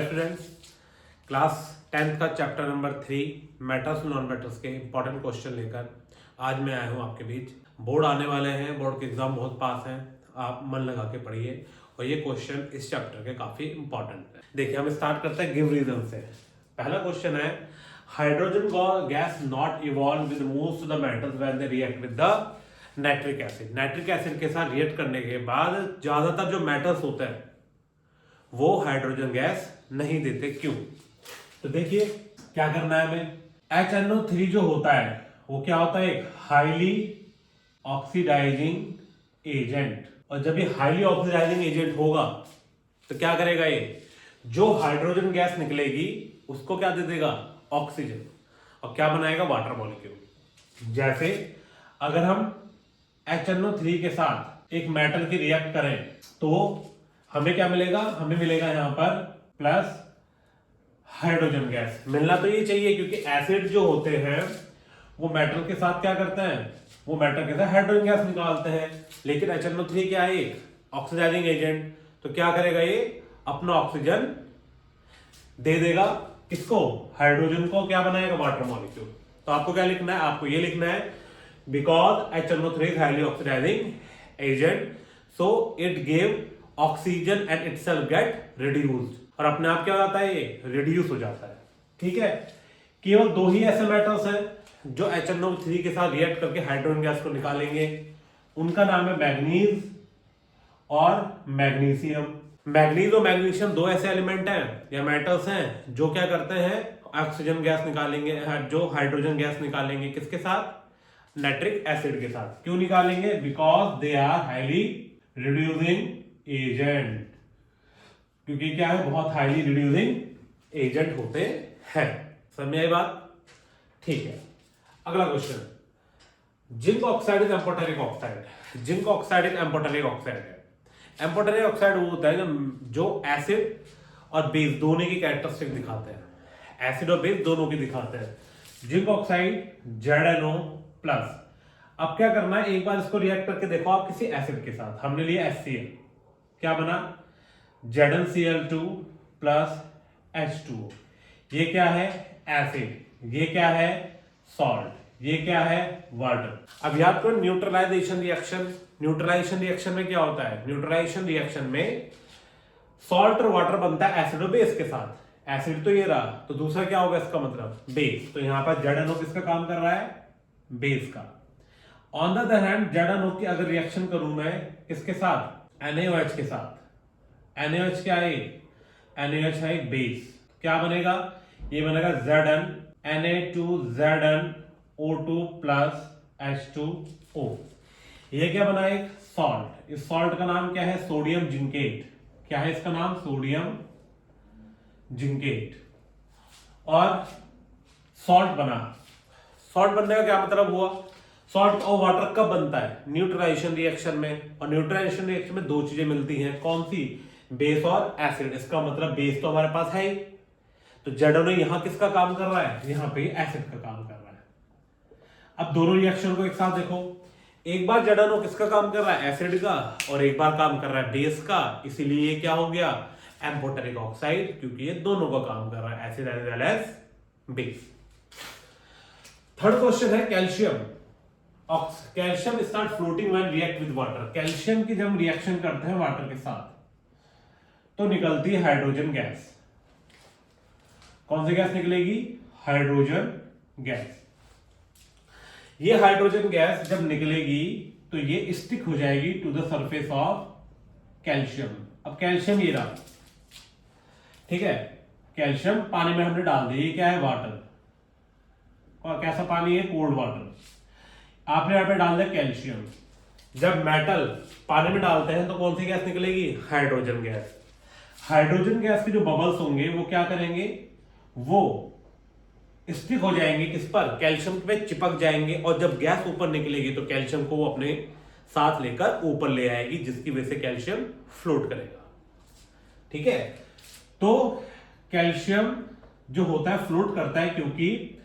Hello students, class 10th का chapter number 3 metals non metals के important question लेकर आज मैं आया हूँ आपके बीच। बोर्ड आने वाले हैं, बोर्ड के एग्जाम बहुत पास हैं, आप मन लगा के पढ़िए और ये क्वेश्चन इस चैप्टर के काफी इंपॉर्टेंट है। देखिए हम स्टार्ट करते हैं गिव रीजन से। पहला क्वेश्चन है hydrogen gas not evolve with most of the metals when they react with the nitric acid. Nitric acid के साथ रिएक्ट करने के बाद ज्यादातर जो मेटल्स होते हैं वो हाइड्रोजन गैस नहीं देते, क्यों? तो देखिए क्या करना है हमें। HNO3 जो होता है वो क्या होता है? एक हाईली ऑक्सीडाइजिंग एजेंट। और जब ये हाईली ऑक्सीडाइजिंग एजेंट होगा तो क्या करेगा? ये जो हाइड्रोजन गैस निकलेगी उसको क्या दे देगा? ऑक्सीजन। और क्या बनाएगा? Water molecule. जैसे अगर हम HNO3 के साथ एक मेटल की रिएक्ट करें तो हमें क्या मिलेगा? हमें मिलेगा यहां पर प्लस हाइड्रोजन गैस। मिलना तो ये चाहिए क्योंकि एसिड जो होते हैं वो मेटल के साथ क्या करते हैं? वो मेटल के साथ हाइड्रोजन गैस निकालते हैं। लेकिन HNO3 क्या है? एक ऑक्सीडाइजिंग एजेंट। तो क्या करेगा? ये अपना ऑक्सीजन दे देगा किसको? हाइड्रोजन को। क्या बनाएगा? Water molecule. तो आपको क्या लिखना है? आपको ये लिखना है because HNO3 is highly oxidizing agent, so it gave oxygen and itself get reduced। और अपने आप क्या हो जाता है? ये रिड्यूस हो जाता है। ठीक है, केवल दो ही ऐसे मेटल्स हैं जो HNO3 के साथ रिएक्ट करके हाइड्रोजन गैस को निकालेंगे। उनका नाम है मैग्नीज और मैग्नीशियम। मैग्नीज और मैग्नीशियम दो ऐसे एलिमेंट हैं या मेटल्स हैं जो क्या करते हैं? ऑक्सीजन गैस निकालेंगे, जो हाइड्रोजन गैस निकालेंगे किसके साथ? नाइट्रिक एसिड के साथ। क्यों निकालेंगे? Because they are highly reducing agent. क्योंकि क्या है? बहुत हाईली रिड्यूसिंग एजेंट होते हैं। समझ आई बात? ठीक है, अगला question. Zinc oxide is amphoteric oxide. Zinc oxide एक एम्फोटेरिक ऑक्साइड है। एम्फोटेरिक ऑक्साइड वो होता है जो एसिड और बेस दोनों की कैरेक्टरिस्टिक दिखाते हैं। एसिड और बेस दोनों की दिखाते हैं। Zinc oxide ZNO plus. अब क्या करना है? एक बार इसको रिएक्ट करके देखो आप किसी एसिड के साथ। हमने लिया HCl, क्या बना? ZnCl2 plus H2O। ये क्या है? एसिड। ये क्या है? सॉल्ट। ये क्या है? वाटर। अब याद करो न्यूट्रलाइजेशन रिएक्शन। न्यूट्रलाइजेशन रिएक्शन में क्या होता है? न्यूट्रलाइजेशन रिएक्शन में सॉल्ट और वाटर बनता है एसिड और बेस के साथ। एसिड तो ये रहा, तो दूसरा क्या होगा इसका मतलब? बेस। तो यहां पर ZNO किसका काम कर रहा है? बेस का। On the other hand ZNO की अगर रिएक्शन करूं मैं किसके साथ? NaOH के साथ। NaOH क्या है? NaOH है एक बेस। क्या बनेगा? ये बनेगा Zn Na2ZnO2 प्लस H2O। ये क्या बना? एक सॉल्ट। इस सॉल्ट का नाम क्या है? Sodium zincate. क्या है इसका नाम? Sodium zincate. और सॉल्ट बना। सॉल्ट बनने का क्या मतलब हुआ? सॉल्ट और वाटर कब बनता है? न्यूट्रलाइजेशन रिएक्शन में। और न्यूट्रलाइजेशन रिएक्शन में दो चीजें मिलती हैं। कौन सी? बेस और एसिड। इसका मतलब बेस तो हमारे पास है ही, तो ZNO यहां किसका काम कर रहा है? यहां पे एसिड का काम कर रहा है। अब दोनों रिएक्शन को एक साथ देखो। एक बार ZNO किसका काम कर रहा है? एसिड का। और एक बार काम कर रहा है बेस का। इसीलिए ये क्या हो गया? एम्फोटेरिक ऑक्साइड, क्योंकि ये दोनों का काम कर रहा है, acid as well as base. Third question है calcium. Calcium start floating when react with water. Calcium की जब हम रिएक्शन करते हैं वाटर के साथ तो निकलती है हाइड्रोजन गैस। कौन सी गैस निकलेगी? Hydrogen gas. ये हाइड्रोजन गैस जब निकलेगी तो ये स्टिक हो जाएगी to the surface of calcium. अब कैल्शियम ये रहा, ठीक है। कैल्शियम पानी में हमने डाल दिया। ये क्या है? वाटर। और कैसा पानी है? Cold water. आपने यहां पे डाल दिया कैल्शियम। जब मेटल पानी में डालते हैं तो कौन सी गैस निकलेगी? Hydrogen gas. हाइड्रोजन गैस के जो बबल्स होंगे वो क्या करेंगे? वो स्टिक हो जाएंगे किस पर? कैल्शियम पे चिपक जाएंगे। और जब गैस ऊपर निकलेगी तो कैल्शियम को वो अपने साथ लेकर ऊपर ले आएगी, जिसकी वजह से कैल्शियम फ्लोट करेगा। ठीक है, तो कैल्शियम जो होता है फ्लोट करता है क्योंकि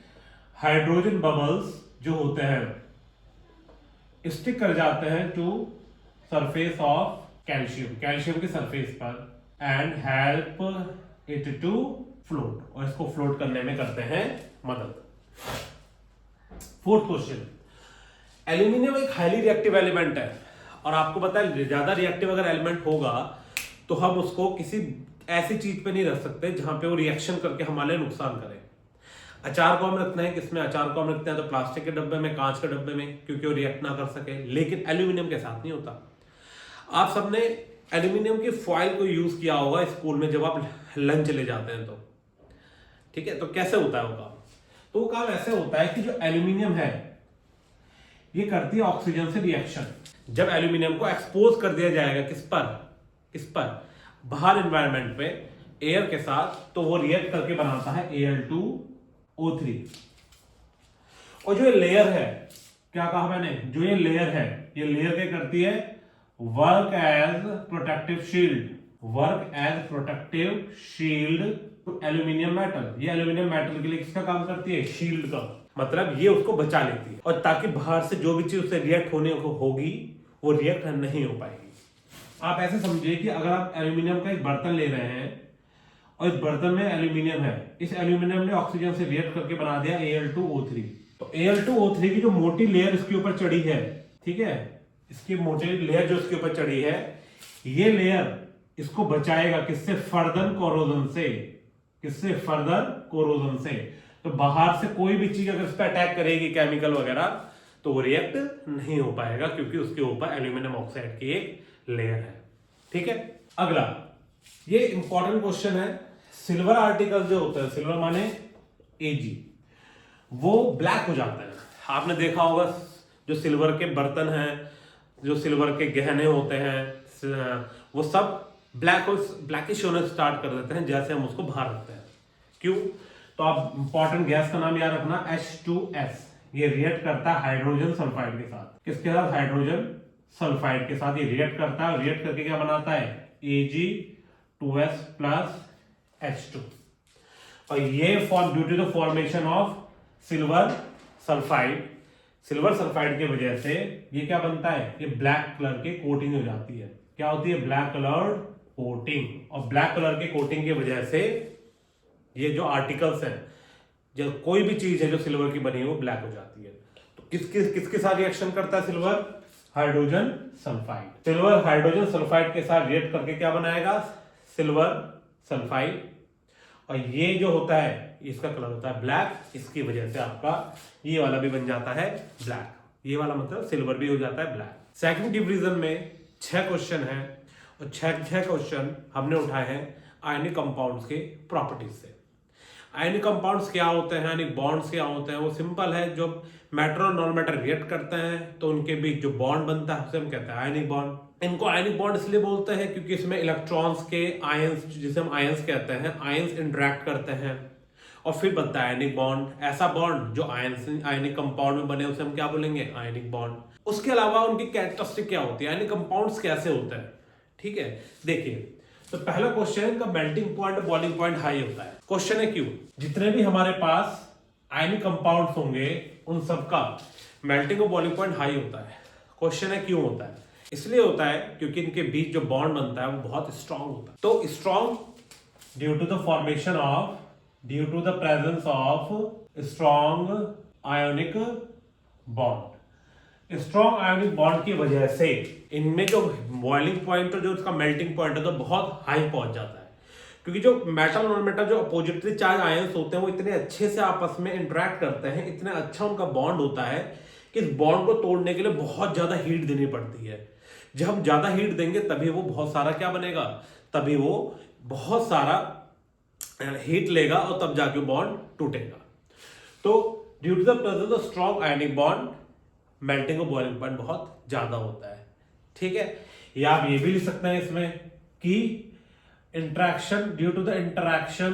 हाइड्रोजन बबल्स जो होते हैं स्टिक कर जाते हैं to surface of calcium, calcium की सरफेस पर, and help it to float, और इसको फ्लोट करने में करते हैं मदद। फोर्थ क्वेश्चन, एल्यूमिनियम एक हाईली रिएक्टिव एलिमेंट है, और आपको पता है ज्यादा रिएक्टिव अगर एलिमेंट होगा तो हम उसको किसी ऐसी चीज पे नहीं रख सकते जहां पे वो रिएक्शन करके हमारे नुकसान करे। अचार को हम रखते हैं किसमें, अचार को हम रखते हैं तो प्लास्टिक के डब्बे में, कांच के डब्बे में, क्योंकि वो रिएक्ट ना कर सके। लेकिन एल्यूमिनियम के साथ नहीं होता। आप सबने एल्यूमिनियम की फॉइल को यूज किया होगा स्कूल में जब आप लंच ले जाते हैं तो, ठीक है। तो कैसे होता है वो काम? तो वो काम ऐसे होता है कि जो एल्यूमिनियम है ये करती है ऑक्सीजन से रिएक्शन। जब एल्यूमिनियम को एक्सपोज कर दिया जाएगा किस पर बाहर एनवायरनमेंट पे, एयर के साथ, तो वो रिएक्ट करके बनाता है Al2O3। और जो ये लेयर है, क्या कहा मैंने, जो ये लेयर है, ये लेयर क्या करती है, work as protective shield to aluminium metal. ये एल्यूमिनियम मेटल के लिए किसका काम करती है, शील्ड का। मतलब ये उसको बचा लेती है, और ताकि बाहर से जो भी चीज उससे रिएक्ट होने को होगी वो रिएक्ट नहीं हो पाएगी। आप ऐसे समझिए कि अगर आप एल्यूमिनियम का एक बर्तन ले रहे हैं और इस बर्तन में एल्यूमिनियम है, इस एल्यूमिनियम ने ऑक्सीजन से रिएक्ट करके बना दिया Al2O3। तो Al2O3 की जो मोटी लेयर इसके ऊपर चढ़ी है, ठीक है, इसकी मोटी लेयर जो इसके ऊपर चढ़ी है, ये लेयर इसको बचाएगा किससे, फर्दर कोरोजन से। तो बाहर से कोई भी चीज अगर इस पर अटैक करेगी, केमिकल वगैरह, तो वो रिएक्ट नहीं हो पाएगा, क्योंकि उसके ऊपर एल्यूमिनियम ऑक्साइड की एक लेयर है, ठीक है। अगला, ये इंपॉर्टेंट क्वेश्चन है, सिल्वर आर्टिकल जो होता है, सिल्वर माने Ag, वो ब्लैक हो जाता है। आपने देखा होगा जो सिल्वर के बर्तन हैं, जो सिल्वर के गहने होते हैं, वो सब ब्लैकिश होने स्टार्ट कर देते हैं जैसे हम उसको बाहर रखते हैं। क्यों? तो आप इंपॉर्टेंट गैस का नाम याद रखना, H2S। ये रिएक्ट करता है हाइड्रोजन सल्फाइड के साथ। किसके साथ? हाइड्रोजन सल्फाइड के साथ ये रिएक्ट करता है। रिएक्ट करके क्या बनाता है, Ag2S प्लस H2। और ये due to the formation of silver sulphide की वजह से ये क्या बनता है, ये ब्लैक कलर की कोटिंग हो जाती है। क्या होती है? Black colour coating. और ब्लैक कलर की कोटिंग की वजह से ये जो आर्टिकल्स हैं, जो कोई भी चीज है जो सिल्वर की बनी है, वो ब्लैक हो जाती है। तो किसके साथ रिएक्शन करता है silver? Hydrogen sulphide. Silver hydrogen sulphide के साथ रिएक्ट करके क्या बनाएगा? Silver sulphide. और ये जो होता है इसका कलर होता है ब्लैक। इसकी वजह से आपका ये वाला भी बन जाता है ब्लैक। ये वाला मतलब सिल्वर भी हो जाता है ब्लैक। सेकंड डिवीजन में 6 क्वेश्चन है, और 6 क्वेश्चन हमने उठाए हैं आयनिक कंपाउंड्स के प्रॉपर्टीज से। आयनिक कंपाउंड्स क्या होते हैं, आयनिक बॉन्ड्स क्या होते हैं? वो सिंपल है, जो मैटर और नॉन मैटर रिएक्ट करते हैं तो उनके बीच जो बॉन्ड बनता है उसे हम कहते हैं आयनिक बॉन्ड। इनको आयनिक बॉन्ड इसलिए बोलते हैं क्योंकि इसमें इलेक्ट्रॉन्स के आयंस, जिसे हम आयंस कहते हैं, आयंस इंटरेक्ट करते हैं और फिर बनता है आयनिक बॉन्ड। ऐसा बॉन्ड जो आयनिक कंपाउंड में बने उसे हम क्या बोलेंगे? Ionic bond. उसके अलावा उनकी कैरेक्टरिस्टिक क्या होती है, आयनिक कंपाउंड्स कैसे होते हैं, ठीक है। देखिए, तो पहला क्वेश्चन का melting point boiling point high होता है। क्वेश्चन है क्यों? जितने भी हमारे पास आयनिक कंपाउंड्स होंगे उन सबका मेल्टिंग और बॉइलिंग पॉइंट हाई होता है। क्वेश्चन है क्यों होता है? इसलिए होता है क्योंकि इनके बीच जो बॉन्ड बनता है वो बहुत स्ट्रांग होता है। तो strong due to the presence of strong ionic bond. Strong ionic bond की वजह से इनमें जो बॉइलिंग पॉइंट और जो उसका मेल्टिंग पॉइंट है तो बहुत हाई पहुंच जाता है, क्योंकि जो मेटल नॉन मेटल जो अपोजिटली चार्ज आयंस होते हैं वो इतने अच्छे से आपस में इंटरेक्ट करते हैं, इतना अच्छा उनका बॉन्ड होता है कि इस बॉन्ड को तोड़ने के लिए बहुत ज्यादा हीट देनी पड़ती है। जब हम ज्यादा हीट देंगे तभी वो बहुत सारा क्या बनेगा, तभी वो बहुत सारा हीट लेगा और तब जाके बॉन्ड टूटेगा। तो due to the presence of strong ionic bond melting और बॉइलिंग पॉइंट बहुत ज्यादा होता है, ठीक है। या आप ये भी लिख सकते हैं इसमें कि interaction due to the interaction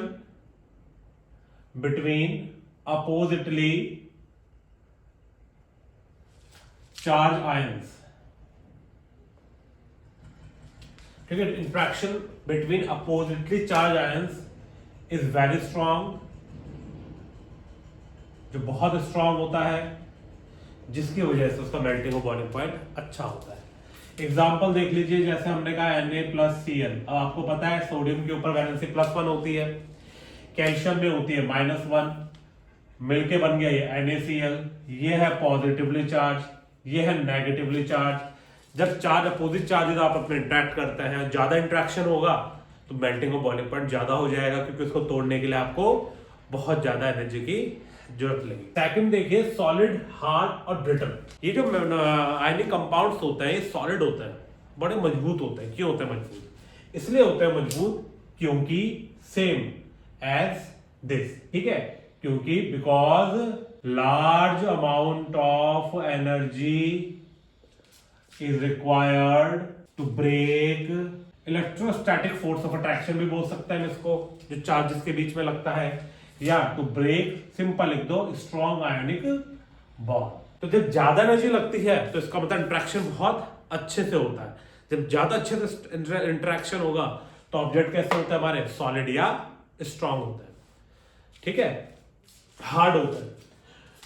between oppositely charge ions, ठीक है। Interaction between oppositely charge ions is very strong, जो बहुत स्ट्रॉन्ग होता है, जिसकी वजह से उसका मेल्टिंग और बॉइलिंग पॉइंट अच्छा होता है। एग्जाम्पल देख लीजिए, जैसे हमने कहा Na+Cl। अब आपको पता है सोडियम के ऊपर वैलेंसी +1 होती है, कैल्शियम में होती है -1, मिलके बन गया ये NaCl। ये है पॉजिटिवली चार्ज, ये है नेगेटिवली चार्ज। जब चार्ज अपोजिट चार्जेस आप अपने इंटरेक्ट करते हैं, ज्यादा इंटरेक्शन होगा तो मेल्टिंग और बॉइलिंग पॉइंट ज्यादा हो जाएगा, क्योंकि उसको तोड़ने के लिए आपको बहुत ज्यादा एनर्जी की जरूरत लगेगी। सेकंड देखिए, सॉलिड, हार्ड और ब्रिटल। ये जो आयनिक कंपाउंड्स होते हैं ये सॉलिड होते हैं, बड़े मजबूत होते हैं। क्यों होते हैं मजबूत? इसलिए होते हैं मजबूत क्योंकि सेम एज दिस, ठीक है, क्योंकि because large amount of energy is required to break electrostatic force of attraction भी बोल सकते हैं इसको, जो चार्जेस के बीच में लगता है, या टू ब्रेक, सिंपल लिख दो, स्ट्रॉन्ग आयनिक बॉन्ड। तो जब ज्यादा एनर्जी लगती है तो इसका मतलब इंटरेक्शन बहुत अच्छे से होता है। जब ज्यादा अच्छे से इंटरेक्शन होगा तो ऑब्जेक्ट कैसे होता है हमारे, सॉलिड या स्ट्रॉन्ग होता है, ठीक है, हार्ड होता है।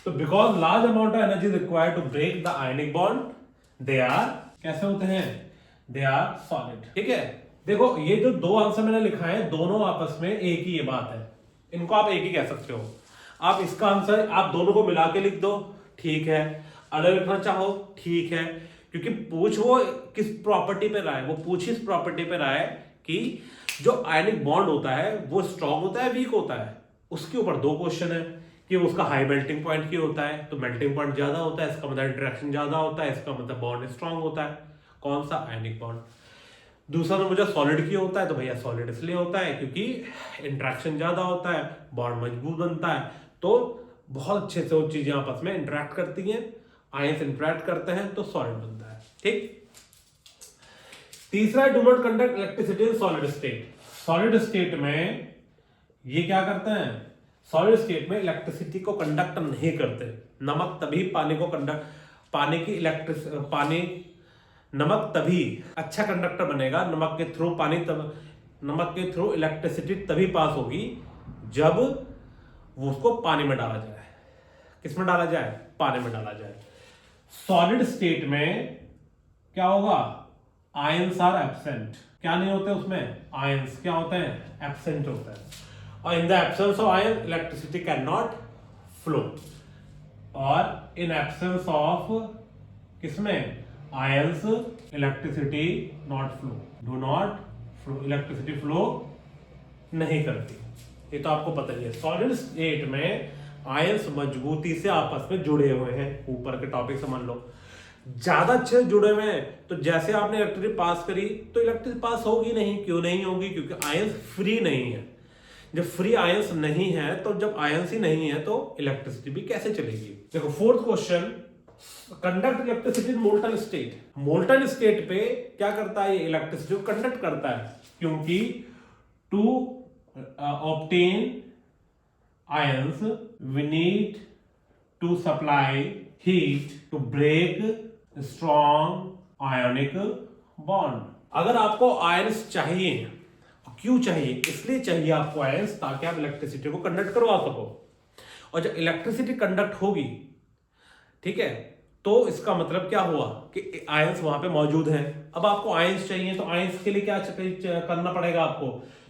तो because large amount of energy required to break the ionic bond, they are कैसे होते हैं, दे आर सॉलिड, ठीक है। देखो ये जो दो आंसर मैंने लिखा है, दोनों आपस में एक ही ये बात है, इनको आप एक ही कह सकते हो। आप इसका आंसर आप दोनों को मिला के लिख दो, ठीक है, अलग लिखना चाहो ठीक है, क्योंकि पूछ वो किस प्रॉपर्टी पे रहा है, वो पूछ इस प्रॉपर्टी पे रहा है कि जो आयनिक बॉन्ड होता है वो स्ट्रॉन्ग होता है वीक होता है। उसके ऊपर दो क्वेश्चन है कि उसका हाई मेल्टिंग पॉइंट क्यों होता है, तो मेल्टिंग पॉइंट ज्यादा होता है, इसका मतलब इंटरेक्शन ज्यादा होता है, इसका मतलब बॉन्ड स्ट्रॉन्ग होता है। कौन सा, आयनिक बॉन्ड। दूसरा तो मुझे सॉलिड क्यों होता है, तो भैया सॉलिड इसलिए होता है क्योंकि इंटरेक्शन ज्यादा होता है, बॉन्ड मजबूत बनता है, तो बहुत अच्छे से वो चीजें आपस में इंटरेक्ट करती हैं, आयंस इंटरेक्ट करते हैं तो सॉलिड बनता है, ठीक। तीसरा, do not conduct electricity in solid state. Solid state में ये क्या करते हैं, सॉलिड स्टेट में इलेक्ट्रिसिटी को कंडक्ट नहीं करते। नमक तभी पानी को कंडक्ट, नमक तभी अच्छा कंडक्टर बनेगा, नमक के थ्रू इलेक्ट्रिसिटी तभी पास होगी जब वो उसको पानी में डाला जाए। किस में डाला जाए, पानी में डाला जाए। सॉलिड स्टेट में क्या होगा, आयंस आर एब्सेंट। क्या नहीं होते उसमें, आयंस क्या होते हैं, एब्सेंट होते हैं। और in the absence of ion electricity can not flow, और इन एब्सेंस ऑफ किसमें, ions, electricity not flow, do not flow, electricity flow नहीं करती। ये तो आपको पता ही है। सॉलिड स्टेट में आयंस मजबूती से आपस में जुड़े हुए हैं, ऊपर के टॉपिक समझ लो, ज्यादा अच्छे से जुड़े हुए हैं। तो जैसे आपने इलेक्ट्रिसिटी पास करी तो इलेक्ट्रिसिटी पास होगी नहीं, क्यों नहीं होगी, क्योंकि आयंस फ्री नहीं है। जब फ्री आयंस नहीं है, तो जब आयंस ही नहीं है तो इलेक्ट्रिसिटी भी कैसे चलेगी। देखो fourth question, conduct electricity in molten state. Molten state पे क्या करता है, ये इलेक्ट्रिसिटी को कंडक्ट करता है, क्योंकि to obtain ions we need to supply heat to break strong ionic bond. अगर आपको आयंस चाहिए, क्यों चाहिए, इसलिए चाहिए आपको आयंस ताकि आप इलेक्ट्रिसिटी को कंडक्ट करवा सको। और जब इलेक्ट्रिसिटी कंडक्ट होगी, ठीक है, तो इसका मतलब क्या हुआ कि आयंस वहां पे मौजूद हैं। अब आपको आयंस चाहिए तो आयंस के लिए क्या करना पड़ेगा आपको,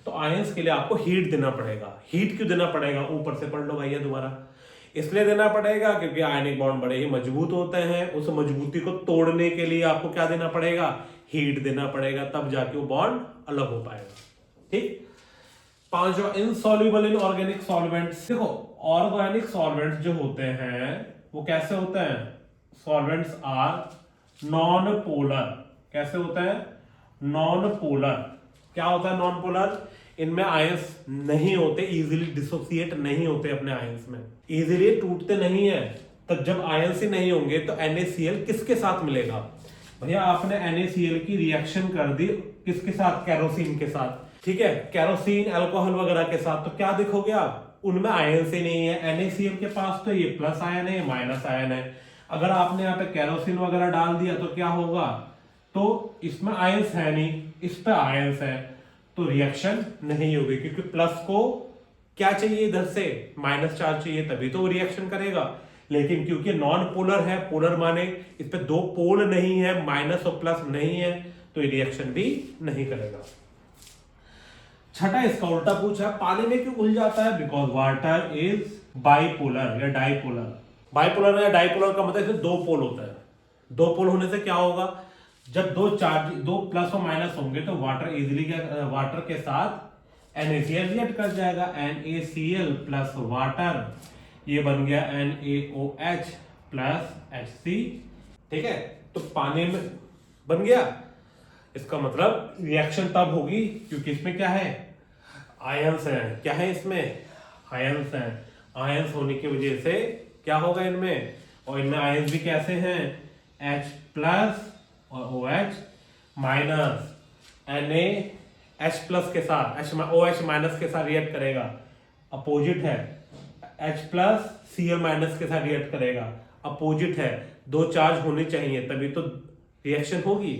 तो आयंस के लिए आपको हीट देना पड़ेगा। हीट क्यों देना पड़ेगा, ऊपर से पढ़ लो भैया दोबारा। इसलिए देना पड़ेगा क्योंकि आयनिक बॉन्ड बड़े ही मजबूत होते हैं, उस मजबूती को तोड़ने के लिए आपको क्या देना पड़ेगा, हीट देना पड़ेगा, तब जाके वो बॉन्ड अलग हो पाएगा, ठीक। पांचवा, इनसॉल्युबल इन ऑर्गेनिक सॉल्वेंट्स। देखो ऑर्गेनिक सॉल्वेंट्स जो होते हैं वो कैसे होते हैं, सॉल्वेंट्स आर नॉन पोलर। कैसे होते हैं, नॉन पोलर। क्या होता है नॉन पोलर, इनमें आयंस नहीं होते, इजीली डिसोसिएट नहीं होते अपने आयंस में, इजीली टूटते नहीं है। तब जब आयंस ही नहीं होंगे तो NaCl किसके साथ मिलेगा, भैया आपने NaCl की रिएक्शन कर दी किसके साथ, कैरोसिन के साथ, ठीक है, कैरोसिन अल्कोहल वगैरह के साथ, तो क्या देखोगे आप, उनमें आयंस ही नहीं है। NaCl के पास तो ये प्लस आयन है, माइनस आयन है। अगर आपने यहाँ पे कैरोसिन वगैरह डाल दिया तो क्या होगा, तो इसमें आयंस है नहीं, इस पे आयंस है, तो रिएक्शन नहीं होगी, क्योंकि प्लस को क्या चाहिए, इधर से माइनस चार्ज चाहिए, तभी तो वो रिएक्शन करेगा। लेकिन क्योंकि नॉन पोलर है, पोलर माने इस पे दो पोल नहीं है, माइनस और प्लस नहीं है, तो ये रिएक्शन भी नहीं करेगा। छठा इसका उल्टा पूछा, पानी में क्यों घुल जाता है? बिकॉज वाटर इज बाइपोलर या डाइपोलर। बाइपोलर या डाइपोलर का मतलब इसमें दो पोल होता है। दो पोल होने से क्या होगा, जब दो प्लस और माइनस होंगे तो वाटर इजिली वाटर के साथ NaCl रिएक्ट कर जाएगा। NaCl प्लस वाटर, ये बन गया NaOH प्लस Hc। ठीक है, तो पानी में बन गया। इसका मतलब रिएक्शन तब होगी क्योंकि इसमें क्या है, आयंस है। क्या है इसमें? आयंस है। आयंस होने की वजह से क्या होगा इनमें, और इनमें आयंस भी कैसे हैं, H प्लस और OH माइनस। NaH प्लस के साथ OH माइनस के साथ रिएक्ट करेगा, अपोजिट है। H प्लस Cl माइनस के साथ रिएक्ट करेगा, अपोजिट है। दो चार्ज होने चाहिए तभी तो रिएक्शन होगी।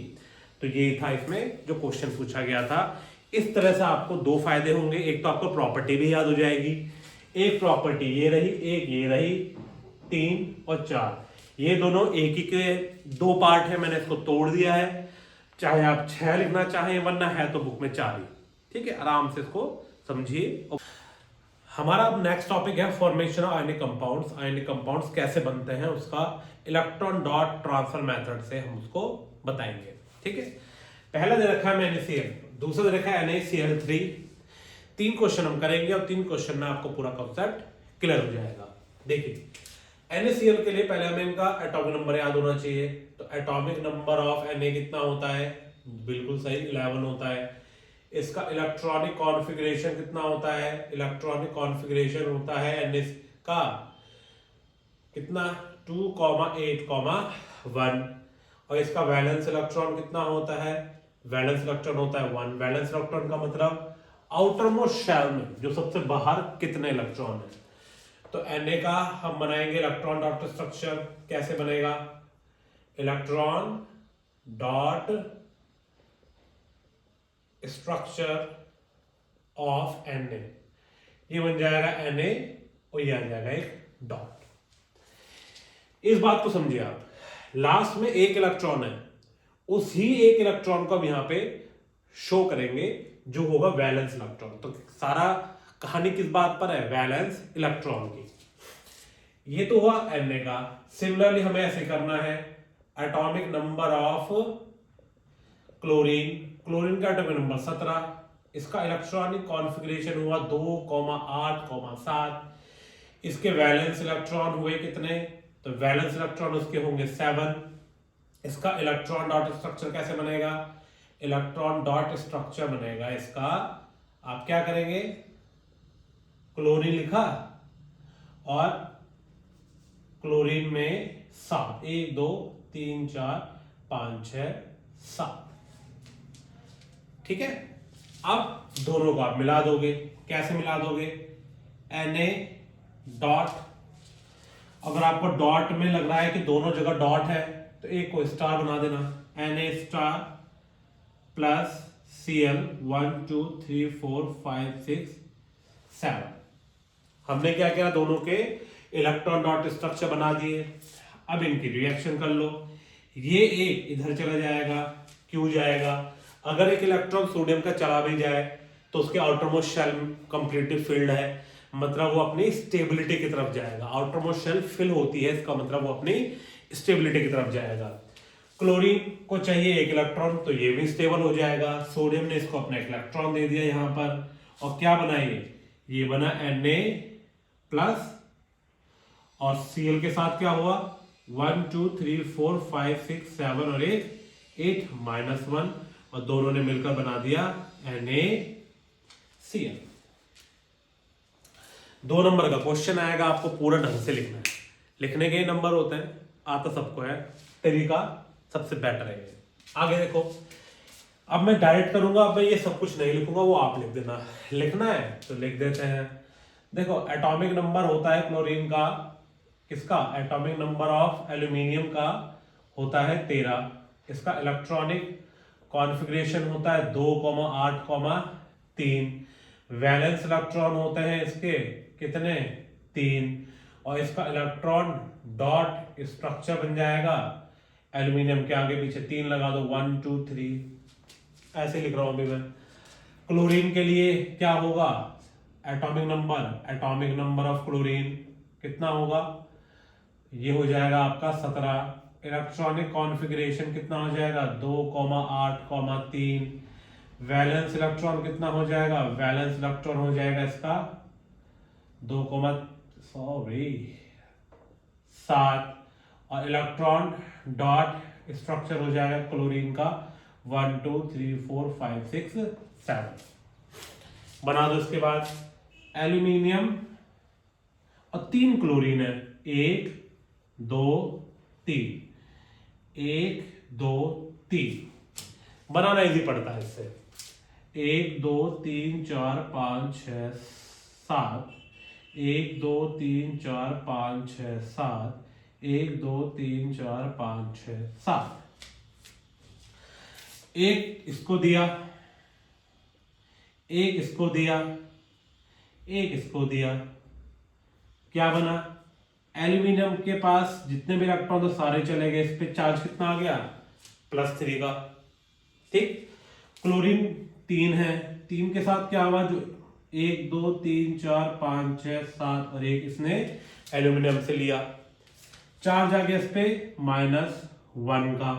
तो ये था इसमें जो क्वेश्चन पूछा गया था। इस तरह से आपको दो फायदे होंगे, एक तो आपको प्रॉपर्टी भी याद हो जाएगी। एक प्रॉपर्टी ये रही, एक ये रही, 3 और 4, ये दोनों एक ही के दो पार्ट है, मैंने इसको तोड़ दिया है। चाहे आप 6 लिखना चाहें, वरना है तो बुक में 4 ही। ठीक है, आराम से इसको समझिए। हमारा अब नेक्स्ट टॉपिक है formation of ionic compounds. Ionic compounds कैसे बनते हैं उसका इलेक्ट्रॉन डॉट ट्रांसफर मेथड से हम उसको बताएंगे। ठीक है, पहला दे रखा है NaCl, दूसरा दे रखा है NaCl3। 3 क्वेश्चन हम करेंगे और 3 क्वेश्चन में आपको पूरा कॉन्सेप्ट क्लियर हो जाएगा। देखिए, NaCl के लिए पहले हमें इनका एटॉमिक नंबर याद होना चाहिए। तो एटॉमिक नंबर ऑफ Na कितना होता है? बिल्कुल सही, 11 होता है। इसका इलेक्ट्रॉनिक कॉन्फ़िगरेशन कितना होता है? इलेक्ट्रॉनिक कॉन्फ़िगरेशन होता है Na का कितना, 2,8,1। और इसका वैलेंस इलेक्ट्रॉन कितना होता है? वैलेंस इलेक्ट्रॉन होता है 1। वैलेंस इलेक्ट्रॉन का मतलब आउटर मोस्ट शेल में जो सबसे बाहर कितने इलेक्ट्रॉन है। तो Na का हम बनाएंगे इलेक्ट्रॉन डॉट स्ट्रक्चर। कैसे बनेगा? Electron dot structure of Na, ये बन जाएगा Na और ये आ जाएगा एक डॉट। इस बात को समझिए आप, लास्ट में एक इलेक्ट्रॉन है, उसी एक इलेक्ट्रॉन को हम यहां पे शो करेंगे जो होगा वैलेंस इलेक्ट्रॉन। तो सारा कहानी किस बात पर है? वैलेंस इलेक्ट्रॉन की। ये तो हुआ Na का। सिमिलरली हमें ऐसे करना है atomic number of chlorine. Chlorine का एटॉमिक नंबर 17, इसका इलेक्ट्रॉनिक कॉन्फ़िगरेशन हुआ 2,8,7। इसके वैलेंस इलेक्ट्रॉन हुए कितने? तो वैलेंस इलेक्ट्रॉन उसके होंगे 7। इसका इलेक्ट्रॉन डॉट स्ट्रक्चर कैसे बनेगा? इलेक्ट्रॉन डॉट स्ट्रक्चर बनेगा इसका, आप क्या करेंगे, क्लोरीन लिखा और क्लोरीन में 7, 1 2 3 4 5 6 7। ठीक है, अब दोनों को आप मिला दोगे। कैसे मिला दोगे? Na डॉट, अगर आपको डॉट में लग रहा है कि दोनों जगह डॉट है तो एक को स्टार बना देना, Na स्टार प्लस Cl 1 2 3 4 5 6 7। हमने क्या किया, दोनों के इलेक्ट्रॉन डॉट स्ट्रक्चर बना दिए। अब इनकी रिएक्शन कर लो। ये एक इधर चला जाएगा, क्यों जाएगा? अगर एक इलेक्ट्रॉन सोडियम का चला भी जाए तो उसके आउटरमोस्ट शेल कंप्लीटली फिल्ड है, मतलब वो अपनी स्टेबिलिटी की तरफ जाएगा। आउटरमोस्ट शेल फिल होती है, इसका मतलब वो अपनी स्टेबिलिटी की तरफ जाएगा। क्लोरीन को चाहिए एक इलेक्ट्रॉन, तो ये भी स्टेबल हो जाएगा। सोडियम ने इसको अपना एक इलेक्ट्रॉन दे दिया यहां पर, और क्या बना ये बना Na प्लस, और Cl के साथ क्या हुआ, 1 2 3 4 5 6 7 और 8 -1, और दोनों ने मिलकर बना दिया NaCl। 2 नंबर का क्वेश्चन आएगा, आपको पूरा ढंग से लिखना है। लिखने के नंबर होते हैं, आता सबको है, तरीका सबसे बेटर है। आगे देखो, अब मैं डायरेक्ट करूंगा, अब मैं ये सब कुछ नहीं लिखूंगा, वो आप लिख देना। लिखना है तो लिख देते हैं। देखो, एटॉमिक नंबर होता है क्लोरीन का, किसका? एटॉमिक नंबर ऑफ एल्यूमिनियम का होता है 13। इसका इलेक्ट्रॉनिक कॉन्फ़िगरेशन होता है 2,8,3। वैलेंस इलेक्ट्रॉन होते हैं इसके कितने? 3। और इसका इलेक्ट्रॉन डॉट स्ट्रक्चर बन जाएगा, एल्यूमिनियम के आगे पीछे 3 लगा दो, 1 2 3, ऐसे लिख रहा हूं अभी मैं। क्लोरीन के लिए क्या होगा, एटॉमिक नंबर ऑफ क्लोरीन कितना होगा, ये हो जाएगा आपका 17। इलेक्ट्रॉनिक कॉन्फ़िगरेशन कितना हो जाएगा, 2,8,3। वैलेंस इलेक्ट्रॉन कितना हो जाएगा, वैलेंस इलेक्ट्रॉन हो जाएगा इसका 7। और इलेक्ट्रॉन डॉट स्ट्रक्चर हो जाएगा क्लोरीन का 1 2 3 4 5 6 7। बना दो। इसके बाद एल्यूमिनियम और 3 क्लोरीन है, 1 2 3, 1 2 3। बनाना इजी पड़ता है इससे। 1 2 3 4 5 6 7, 1 2 3 4 5 6 7, 1 2 3 4 5 6 7। एक इसको दिया, एक इसको दिया, एक इसको दिया, क्या बना, एल्यूमिनियम के पास जितने भी इलेक्ट्रॉन थे सारे चले गए, इस पे चार्ज कितना आ गया, +3 का। ठीक, क्लोरीन 3 है, 3 के साथ क्या हुआ, जो 1 2 3 4 5 6 7 और 1 इसने एल्यूमिनियम से लिया, चार्ज आ गया इस पे -1 का।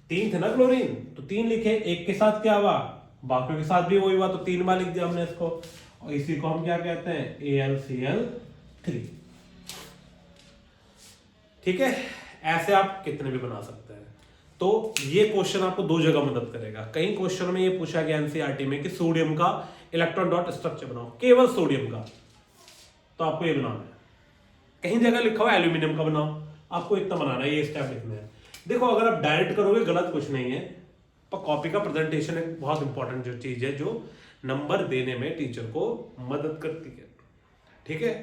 3 थे ना क्लोरीन, तो 3 लिखे, एक के साथ क्या हुआ, बाकियों के साथ भी वही हुआ, तो 3 बार लिख दिया हमने इसको, और इसी को हम क्या कहते हैं, AlCl3। ठीक है, ऐसे आप कितने भी बना सकते हैं। तो ये क्वेश्चन आपको 2 जगह मदद करेगा। कई क्वेश्चन में ये पूछा गया एनसीईआरटी में कि सोडियम का इलेक्ट्रॉन डॉट स्ट्रक्चर बनाओ, केवल सोडियम का, तो आपको ये बनाना है। कहीं जगह लिखा हुआ एल्यूमिनियम का बनाओ, आपको इतना बनाना है, ये स्टेप लिखना है। देखो अगर आप डायरेक्ट करोगे गलत कुछ नहीं है, पर कॉपी का प्रेजेंटेशन एक बहुत इंपॉर्टेंट जो चीज है, जो नंबर देने में टीचर को मदद करती है। ठीक है।